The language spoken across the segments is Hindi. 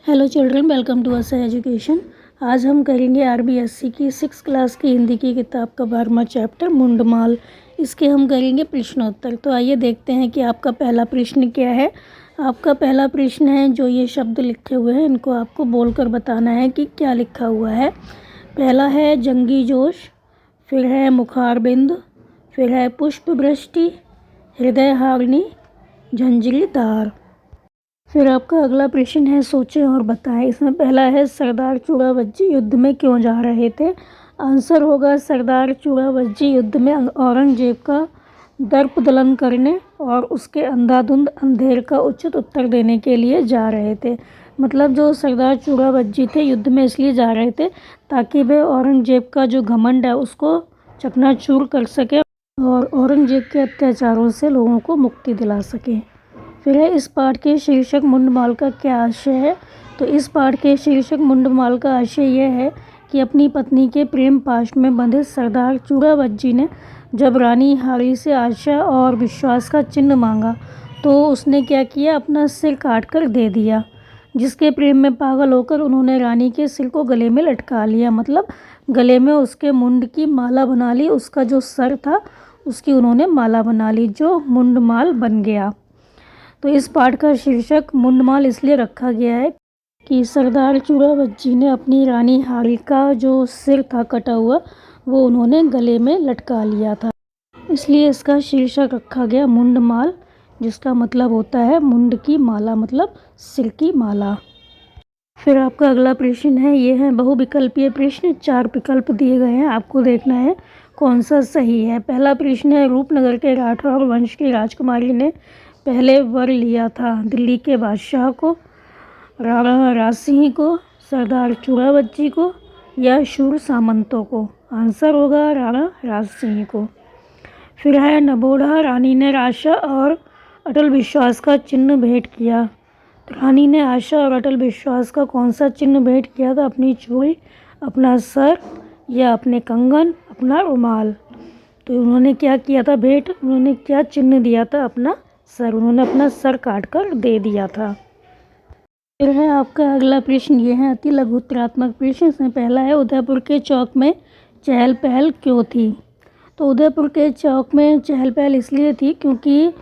Hello children, welcome to us education. आज हम करेंगे आरबीएससी की 6 क्लास की हिंदी की किताब का 12वां चैप्टर मुंडमाल। इसके हम करेंगे प्रश्नोत्तर। तो आइए देखते हैं कि आपका पहला प्रश्न क्या है। आपका पहला प्रश्न है, जो ये शब्द लिखे हुए हैं इनको आपको बोलकर बताना है कि क्या लिखा हुआ है। पहला है जंगी जोश, फिर है मुखारबिंद, फिर है पुष्प वृष्टि, हृदय हारिणी, झंझरी तार। फिर आपका अगला प्रश्न है सोचें और बताएं। इसमें पहला है सरदार चूड़ावज्जी युद्ध में क्यों जा रहे थे। आंसर होगा सरदार चूड़ावज्जी युद्ध में औरंगजेब का दर्प दलन करने और उसके अंधाधुंध अंधेर का उचित उत्तर देने के लिए जा रहे थे। मतलब जो सरदार चूड़ावज्जी थे युद्ध में इसलिए जा रहे थे ताकि वे औरंगजेब का जो घमंड है उसको चकनाचूर कर सके और औरंगजेब के अत्याचारों से लोगों को मुक्ति दिला सके। फिर है इस पाठ के शीर्षक मुंडमाल का क्या आशय है। तो इस पाठ के शीर्षक मुंडमाल का आशय यह है कि अपनी पत्नी के प्रेम पाश में बंधे सरदार चूड़ावज्जी ने जब रानी हारी से आशा और विश्वास का चिन्ह मांगा तो उसने क्या किया, अपना सिर काट कर दे दिया। जिसके प्रेम में पागल होकर उन्होंने रानी के सिर को गले में लटका लिया। मतलब गले में उसके मुंड की माला बना ली, उसका जो सर था उसकी उन्होंने माला बना ली, जो मुंडमाल बन गया। तो इस पाठ का शीर्षक मुंडमाल इसलिए रखा गया है कि सरदार चूड़ावज्जी ने अपनी रानी हारी का जो सिर था कटा हुआ वो उन्होंने गले में लटका लिया था, इसलिए इसका शीर्षक रखा गया मुंडमाल, जिसका मतलब होता है मुंड की माला, मतलब सिर की माला। फिर आपका अगला प्रश्न है, ये है बहुविकल्पीय प्रश्न। 4 विकल्प दिए गए हैं, आपको देखना है कौन सा सही है। पहला प्रश्न है, रूपनगर के राठौर वंश की राजकुमारी ने पहले वर लिया था दिल्ली के बादशाह को, राणा राजसिंह को, सरदार चूड़ावज्जी को या शूर सामंतों को। आंसर होगा राणा राजसिंह को। फिर है नबोढ़ा रानी ने आशा और अटल विश्वास का चिन्ह भेंट किया। तो रानी ने आशा और अटल विश्वास का कौन सा चिन्ह भेंट किया था, अपनी चूड़ी, अपना सर या अपने कंगन, अपना रुमाल। तो उन्होंने क्या किया था भेंट, उन्होंने क्या चिन्ह दिया था, अपना सर, उन्होंने अपना सर काट कर दे दिया था। फिर है आपका अगला प्रश्न, ये है अति लघुत्तरात्मक प्रश्न। इसमें पहला है उदयपुर के चौक में चहल पहल क्यों थी। तो उदयपुर के चौक में चहल पहल इसलिए थी क्योंकि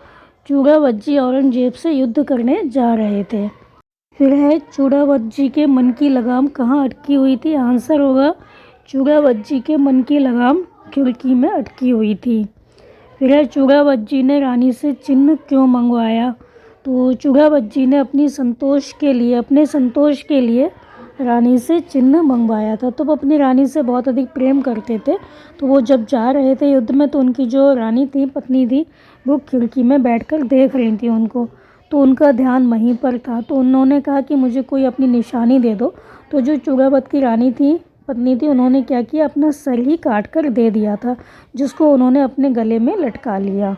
चूड़ावज्जी औरंगजेब से युद्ध करने जा रहे थे। फिर है चूड़ावज्जी के मन की लगाम कहाँ अटकी हुई थी। आंसर होगा चूड़ावज्जी के मन की लगाम खिड़की में अटकी हुई थी। फिर है चूड़ावज्जी ने रानी से चिन्ह क्यों मंगवाया। तो चूड़ावज्जी ने अपने संतोष के लिए रानी से चिन्ह मंगवाया था। तो वो अपनी रानी से बहुत अधिक प्रेम करते थे, तो वो जब जा रहे थे युद्ध में तो उनकी जो रानी थी, पत्नी थी, वो खिड़की में बैठकर देख रही थी उनको, तो उनका ध्यान वहीं पर था। तो उन्होंने कहा कि मुझे कोई अपनी निशानी दे दो। तो जो चूड़ावत की रानी थी, पत्नी थी, उन्होंने क्या किया, अपना सर ही काट कर दे दिया था, जिसको उन्होंने अपने गले में लटका लिया।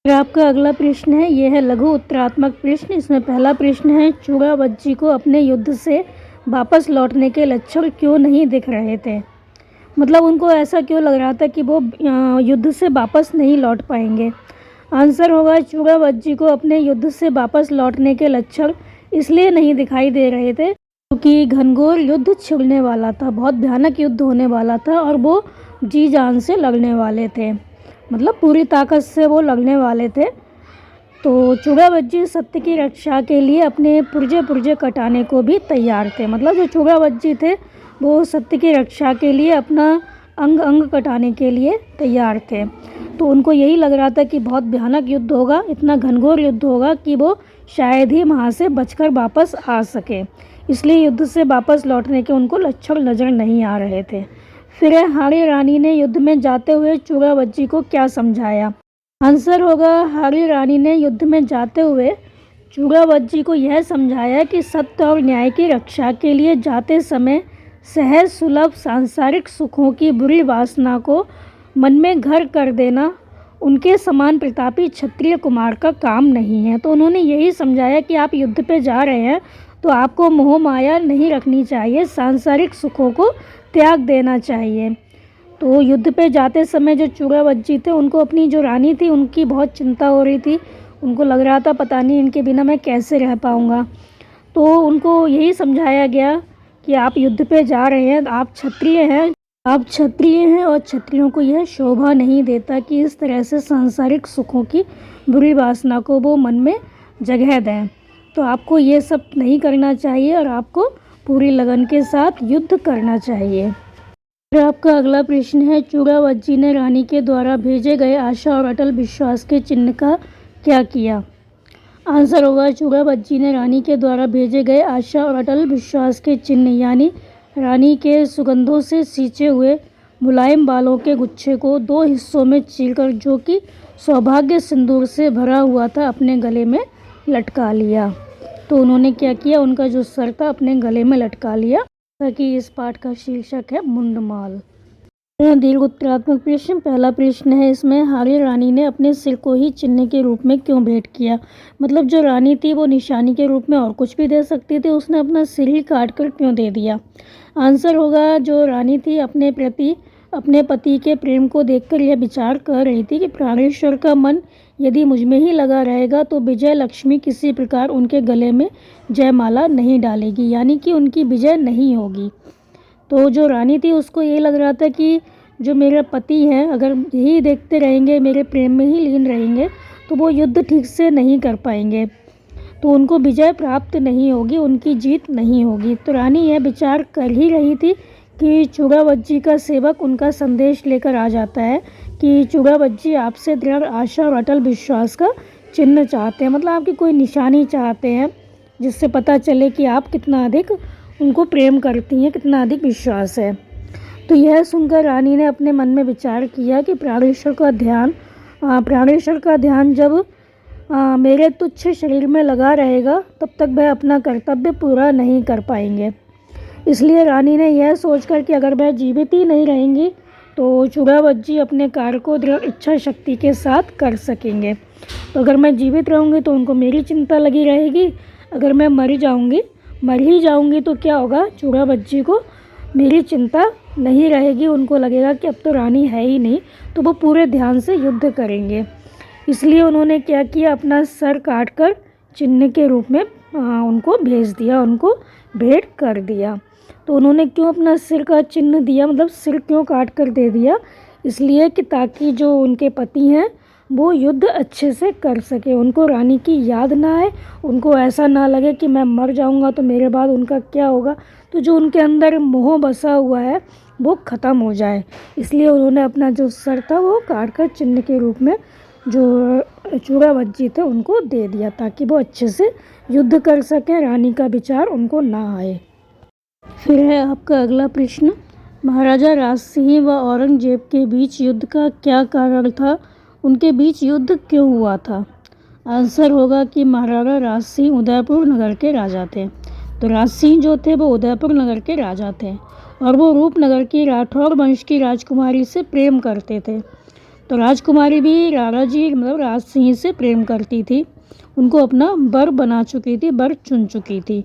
फिर आपका अगला प्रश्न है, यह है लघु उत्तरात्मक प्रश्न। इसमें पहला प्रश्न है चूड़ावज्जी को अपने युद्ध से वापस लौटने के लक्षण क्यों नहीं दिख रहे थे। मतलब उनको ऐसा क्यों लग रहा था कि वो युद्ध से वापस नहीं लौट पाएंगे। आंसर होगा चूड़ावज्जी को अपने युद्ध से वापस लौटने के लक्षण इसलिए नहीं दिखाई दे रहे थे क्योंकि घनघोर युद्ध छिड़ने वाला था, बहुत भयानक युद्ध होने वाला था और वो जी जान से लड़ने वाले थे, मतलब पूरी ताकत से वो लड़ने वाले थे। तो चूड़ावज्जी सत्य की रक्षा के लिए अपने पुर्जे कटाने को भी तैयार थे। मतलब जो चूड़ावज्जी थे वो सत्य की रक्षा के लिए अपना अंग अंग कटाने के लिए तैयार थे। तो उनको यही लग रहा था कि बहुत भयानक युद्ध होगा, इतना घनघोर युद्ध होगा कि वो शायद ही वहाँ से बचकर वापस आ सके, इसलिए युद्ध से वापस लौटने के उनको लक्षण नज़र नहीं आ रहे थे। फिर हारी रानी ने युद्ध में जाते हुए चूड़ावज्जी को क्या समझाया। आंसर होगा हारी रानी ने युद्ध में जाते हुए चूड़ावज्जी को यह समझाया कि सत्य और न्याय की रक्षा के लिए जाते समय सहज सुलभ सांसारिक सुखों की बुरी वासना को मन में घर कर देना उनके समान प्रतापी क्षत्रिय कुमार का काम नहीं है। तो उन्होंने यही समझाया कि आप युद्ध पे जा रहे हैं तो आपको मोह माया नहीं रखनी चाहिए, सांसारिक सुखों को त्याग देना चाहिए। तो युद्ध पे जाते समय जो चूड़ावज्जी थे उनको अपनी जो रानी थी उनकी बहुत चिंता हो रही थी, उनको लग रहा था पता नहीं इनके बिना मैं कैसे रह पाऊँगा। तो उनको यही समझाया गया कि आप युद्ध पे जा रहे हैं, आप क्षत्रिय हैं और क्षत्रियों को यह शोभा नहीं देता कि इस तरह से सांसारिक सुखों की बुरी वासना को वो मन में जगह दें। तो आपको ये सब नहीं करना चाहिए और आपको पूरी लगन के साथ युद्ध करना चाहिए। फिर आपका अगला प्रश्न है, चूड़ावत ने रानी के द्वारा भेजे गए आशा और अटल विश्वास के चिन्ह का क्या किया? आंसर होगा, चूड़ावत ने रानी के द्वारा भेजे गए आशा और अटल विश्वास के चिन्ह यानी रानी के सुगंधों से सींचे हुए मुलायम बालों के गुच्छे को 2 हिस्सों में चीरकर, जो कि सौभाग्य सिंदूर से भरा हुआ था, अपने गले में लटका लिया। तो उन्होंने क्या किया, उनका जो सर था अपने गले में लटका लिया, ताकि इस पाठ का शीर्षक है मुंडमाल। दीर्घ उत्तरात्मक प्रश्न। पहला प्रश्न है इसमें, हारी रानी ने अपने सिर को ही चिन्ह के रूप में क्यों भेंट किया? मतलब जो रानी थी वो निशानी के रूप में और कुछ भी दे सकती थी, उसने अपना सिर ही काट कर क्यों दे दिया? आंसर होगा, जो रानी थी अपने प्रति अपने पति के प्रेम को देखकर यह विचार कर रही थी कि प्राणेश्वर का मन यदि मुझ में ही लगा रहेगा तो विजय लक्ष्मी किसी प्रकार उनके गले में जयमाला नहीं डालेगी, यानी कि उनकी विजय नहीं होगी। तो जो रानी थी उसको ये लग रहा था कि जो मेरा पति है, अगर यही देखते रहेंगे, मेरे प्रेम में ही लीन रहेंगे, तो वो युद्ध ठीक से नहीं कर पाएंगे, तो उनको विजय प्राप्त नहीं होगी, उनकी जीत नहीं होगी। तो रानी यह विचार कर ही रही थी कि चूड़ावत का सेवक उनका संदेश लेकर आ जाता है कि चूड़ावत आपसे दृढ़ आशा और अटल विश्वास का चिन्ह चाहते हैं, मतलब आपकी कोई निशानी चाहते हैं जिससे पता चले कि आप कितना अधिक उनको प्रेम करती हैं, कितना अधिक विश्वास है। तो यह सुनकर रानी ने अपने मन में विचार किया कि प्राणेश्वर का ध्यान जब मेरे तुच्छ शरीर में लगा रहेगा तब तक वह अपना कर्तव्य पूरा नहीं कर पाएंगे। इसलिए रानी ने यह सोचकर कि अगर वह जीवित ही नहीं रहेंगी तो चूड़ावत अपने कार्य को दृढ़ इच्छा शक्ति के साथ कर सकेंगे। तो अगर मैं जीवित रहूँगी तो उनको मेरी चिंता लगी रहेगी, अगर मैं मर ही जाऊँगी तो क्या होगा, चूड़ावत को मेरी चिंता नहीं रहेगी, उनको लगेगा कि अब तो रानी है ही नहीं, तो वो पूरे ध्यान से युद्ध करेंगे। इसलिए उन्होंने क्या किया, अपना सर काटकर चिन्ह के रूप में उनको भेज दिया, उनको भेंट कर दिया। तो उन्होंने क्यों अपना सिर का चिन्ह दिया, मतलब सिर क्यों काट कर दे दिया? इसलिए कि ताकि जो उनके पति हैं वो युद्ध अच्छे से कर सके, उनको रानी की याद ना आए, उनको ऐसा ना लगे कि मैं मर जाऊंगा तो मेरे बाद उनका क्या होगा, तो जो उनके अंदर मोह बसा हुआ है वो ख़त्म हो जाए। इसलिए उन्होंने अपना जो सर था वो काट कर चिन्ह के रूप में जो चूड़ावत थे उनको दे दिया, ताकि वो अच्छे से युद्ध कर सकें, रानी का विचार उनको ना आए। फिर है आपका अगला प्रश्न, महाराजा राज सिंह व औरंगजेब के बीच युद्ध का क्या कारण था, उनके बीच युद्ध क्यों हुआ था? आंसर होगा कि महाराजा राज सिंह उदयपुर नगर के राजा थे। तो राज सिंह जो थे वो उदयपुर नगर के राजा थे और वो रूपनगर की राठौर वंश की राजकुमारी से प्रेम करते थे। तो राजकुमारी भी राज सिंह से प्रेम करती थी, उनको अपना वर बना चुकी थी, वर चुन चुकी थी,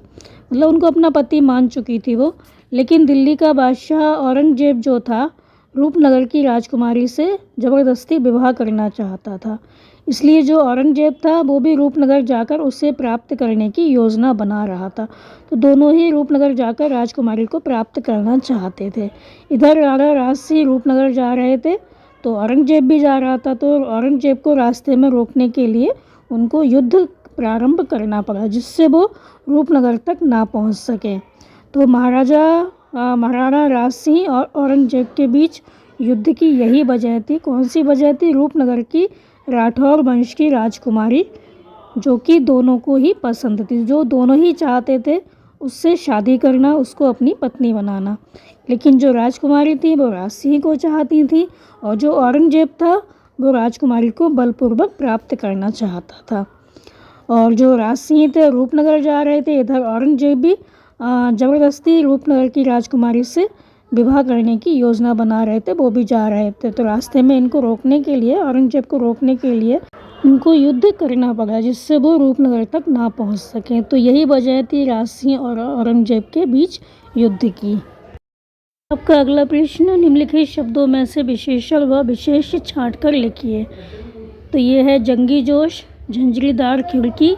मतलब उनको अपना पति मान चुकी थी वो। लेकिन दिल्ली का बादशाह औरंगजेब जो था रूपनगर की राजकुमारी से ज़बरदस्ती विवाह करना चाहता था। इसलिए जो औरंगजेब था वो भी रूपनगर जाकर उसे प्राप्त करने की योजना बना रहा था। तो दोनों ही रूपनगर जाकर राजकुमारी को प्राप्त करना चाहते थे। इधर राणा राज सिंह रूपनगर जा रहे थे तो औरंगजेब भी जा रहा था। तो औरंगजेब को रास्ते में रोकने के लिए उनको युद्ध प्रारंभ करना पड़ा, जिससे वो रूपनगर तक ना पहुंच सके। तो महाराणा राज सिंह और औरंगजेब के बीच युद्ध की यही वजह थी। कौन सी वजह थी? रूपनगर की राठौर वंश की राजकुमारी, जो कि दोनों को ही पसंद थी, जो दोनों ही चाहते थे उससे शादी करना, उसको अपनी पत्नी बनाना। लेकिन जो राजकुमारी थी वो राज सिंह को चाहती थी और जो औरंगजेब था वो राजकुमारी को बलपूर्वक प्राप्त करना चाहता था। और जो राज सिंह थे रूपनगर जा रहे थे, इधर औरंगजेब भी ज़बरदस्ती रूपनगर की राजकुमारी से विवाह करने की योजना बना रहे थे, वो भी जा रहे थे। तो रास्ते में इनको रोकने के लिए, औरंगजेब को रोकने के लिए उनको युद्ध करना पड़ा, जिससे वो रूपनगर तक ना पहुंच सकें। तो यही वजह थी राज सिंह और औरंगजेब के बीच युद्ध की। आपका अगला प्रश्न, निम्नलिखित शब्दों में से विशेषण व विशेष छांट कर लिखिए। तो ये है जंगी जोश, झंझरीदार खिड़की,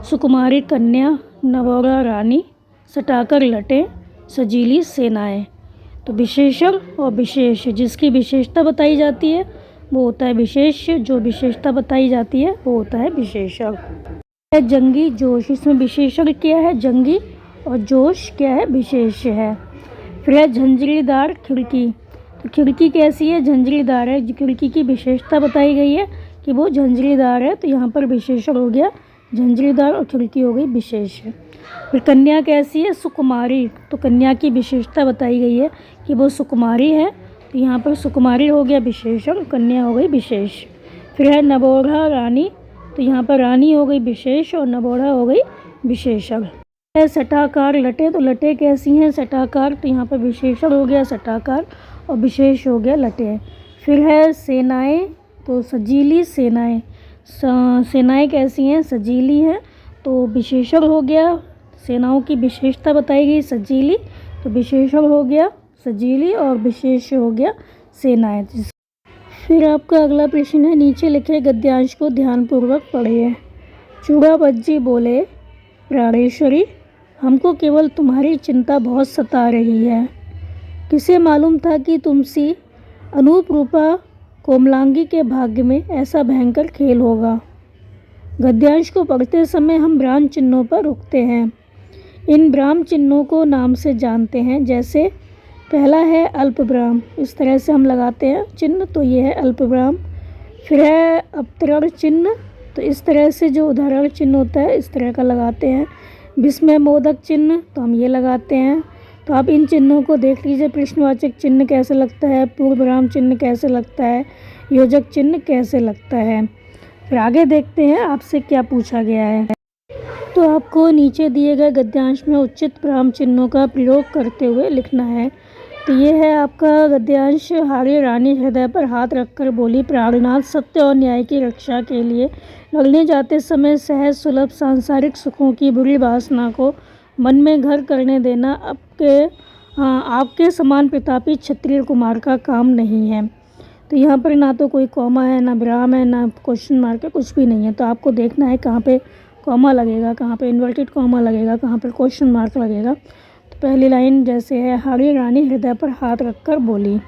सुकुमारी कन्या, नवोरा रानी, सटाकर लटे, सजीली सेनाएं। तो विशेषण और विशेष, जिसकी विशेषता बताई जाती है वो होता है विशेष, जो विशेषता बताई जाती है वो होता है विशेषण। जंगी जोश, इसमें विशेषण क्या है जंगी और जोश क्या है विशेष है। फिर है झंझरीदार खिड़की, तो खिड़की कैसी है झंझरीदार है, खिड़की की विशेषता बताई गई है कि वो झंझरीदार है, तो यहाँ पर विशेषण हो गया झंझरीदार और खिड़की हो गई विशेष है। फिर कन्या कैसी है सुकुमारी, तो कन्या की विशेषता बताई गई है कि वो सुकुमारी है, तो यहाँ पर सुकुमारी हो गया विशेषण, कन्या हो गई विशेष। फिर है नवोढ़ा रानी, तो यहाँ पर रानी हो गई विशेष और नवोढ़ा हो गई विशेषण। है सटाकार लटे, तो लटे कैसी हैं सटाकार, तो यहाँ पर विशेषण हो गया सटाकार और विशेष हो गया लटे। फिर है सेनाएं, तो सजीली सेनाएं, सेनाएं कैसी हैं सजीली हैं, तो विशेषण हो गया, सेनाओं की विशेषता बताई गई सजीली, तो विशेषण हो गया सजीली और विशेष हो गया सेनाएं। फिर आपका अगला प्रश्न है, नीचे लिखे गद्यांश को ध्यानपूर्वक पढ़िए। चूड़ा बज्जी बोले, प्राणेश्वरी हमको केवल तुम्हारी चिंता बहुत सता रही है। किसे मालूम था कि तुमसी अनूपरूपा कोमलांगी के भाग्य में ऐसा भयंकर खेल होगा। गद्यांश को पढ़ते समय हम ब्राह्म चिन्हों पर रुकते हैं। इन ब्राह्म चिन्हों को नाम से जानते हैं, जैसे पहला है अल्पब्राह्म, इस तरह से हम लगाते हैं चिन्ह, तो ये है अल्पब्राह्म। फिर है अपतरण चिन्ह, तो इस तरह से जो उदाहरण चिन्ह होता है इस तरह का लगाते हैं। विस्मय मोदक चिन्ह, तो हम ये लगाते हैं। तो आप इन चिन्हों को देख लीजिए, प्रश्नवाचक चिन्ह कैसे लगता है, पूर्वविराम चिन्ह कैसे लगता है, योजक चिन्ह कैसे लगता है। फिर आगे देखते हैं आपसे क्या पूछा गया है। तो आपको नीचे दिए गए गद्यांश में उचित ब्राह्म चिन्हों का प्रयोग करते हुए लिखना है। तो ये है आपका गद्यांश। हारी रानी हृदय पर हाथ रखकर बोली, प्राणनाथ सत्य और न्याय की रक्षा के लिए लड़ने जाते समय सहज सुलभ सांसारिक सुखों की बुरी वासना को मन में घर करने देना आपके समान प्रतापी क्षत्रिय कुमार का काम नहीं है। तो यहाँ पर ना तो कोई कॉमा है, ना विराम है, ना क्वेश्चन मार्क है, कुछ भी नहीं है। तो आपको देखना है कहाँ पे कॉमा लगेगा, कहाँ पे इन्वर्टेड कॉमा लगेगा, कहाँ पर क्वेश्चन मार्क लगेगा। तो पहली लाइन जैसे है, हारी रानी हृदय पर हाथ रखकर बोली,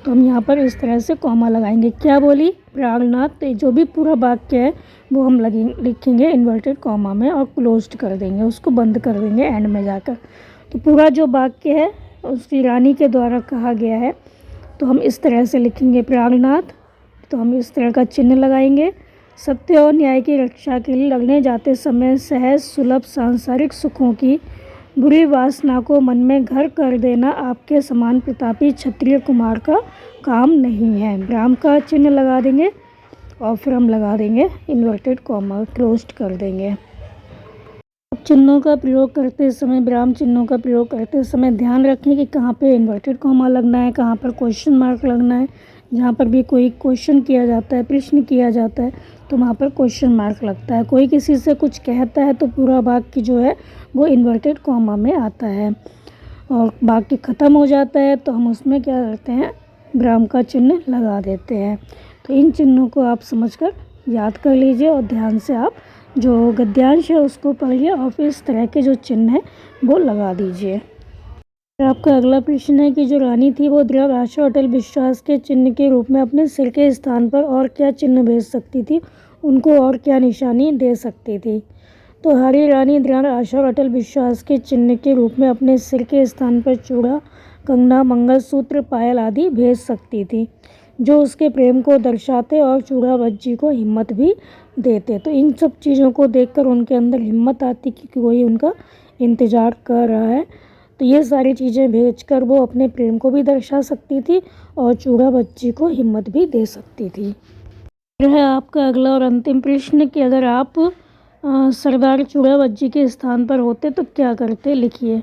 तो हम यहाँ पर इस तरह से कॉमा लगाएंगे। क्या बोली, प्राणनाथ, जो भी पूरा वाक्य है वो हम लिखेंगे इन्वर्टेड कॉमा में और क्लोज्ड कर देंगे, उसको बंद कर देंगे एंड में जाकर। तो पूरा जो वाक्य है उसकी रानी के द्वारा कहा गया है, तो हम इस तरह से लिखेंगे प्राणनाथ, तो हम इस तरह का चिन्ह लगाएंगे। सत्य और न्याय की रक्षा के लिए लड़ने जाते समय सहज सुलभ सांसारिक सुखों की बुरी वासना को मन में घर कर देना आपके समान प्रतापी क्षत्रिय कुमार का काम नहीं है। ब्राह्म का चिन्ह लगा देंगे और फिर हम लगा देंगे इन्वर्टेड कॉमा, क्लोज्ड कर देंगे। चिन्हों का प्रयोग करते समय, ब्राह्म चिन्हों का प्रयोग करते समय ध्यान रखें कि कहाँ पे इन्वर्टेड कॉमा लगना है, कहाँ पर क्वेश्चन मार्क लगना है। जहाँ पर भी कोई क्वेश्चन किया जाता है, प्रश्न किया जाता है, तो वहाँ पर क्वेश्चन मार्क लगता है। कोई किसी से कुछ कहता है तो पूरा वाक्य जो है वो इन्वर्टेड कॉमा में आता है, और वाक्य ख़त्म हो जाता है तो हम उसमें क्या करते हैं, ब्राह्म का चिन्ह लगा देते हैं। तो इन चिन्हों को आप समझकर याद कर लीजिए और ध्यान से आप जो गद्यांश है उसको पढ़िए और फिर इस तरह के जो चिन्ह है वो लगा दीजिए। आपका अगला प्रश्न है कि जो रानी थी वो दृढ़ आशा अटल विश्वास के चिन्ह के रूप में अपने सिर के स्थान पर और क्या चिन्ह भेज सकती थी, उनको और क्या निशानी दे सकती थी। तो हारी रानी दृढ़ आशा और अटल विश्वास के चिन्ह के रूप में अपने सिर के स्थान पर चूड़ा, कंगना, मंगलसूत्र, पायल आदि भेज सकती थी, जो उसके प्रेम को दर्शाते और चूड़ा बज्जी को हिम्मत भी देते। तो इन सब चीज़ों को देखकर उनके अंदर हिम्मत आती कि कोई उनका इंतज़ार कर रहा है। तो ये सारी चीज़ें भेजकर वो अपने प्रेम को भी दर्शा सकती थी और चूड़ा बच्ची को हिम्मत भी दे सकती थी। यह है आपका अगला और अंतिम प्रश्न कि अगर आप सरदार चूड़ा बच्ची के स्थान पर होते तो क्या करते, लिखिए।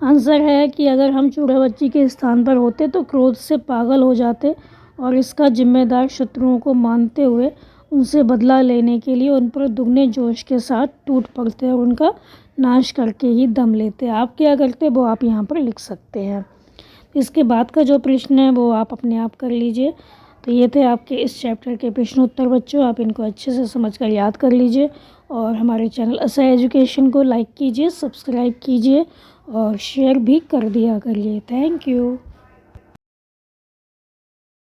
आंसर है कि अगर हम चूड़ा बच्ची के स्थान पर होते तो क्रोध से पागल हो जाते और इसका जिम्मेदार शत्रुओं को मानते हुए उनसे बदला लेने के लिए उन पर दुगने जोश के साथ टूट पड़ते और उनका नाश करके ही दम लेते। आप क्या करते वो आप यहाँ पर लिख सकते हैं। इसके बाद का जो प्रश्न है वो आप अपने आप कर लीजिए। तो ये थे आपके इस चैप्टर के प्रश्न उत्तर बच्चों। आप इनको अच्छे से समझकर याद कर लीजिए और हमारे चैनल असर एजुकेशन को लाइक कीजिए, सब्सक्राइब कीजिए और शेयर भी कर दिया करिए। Thank you.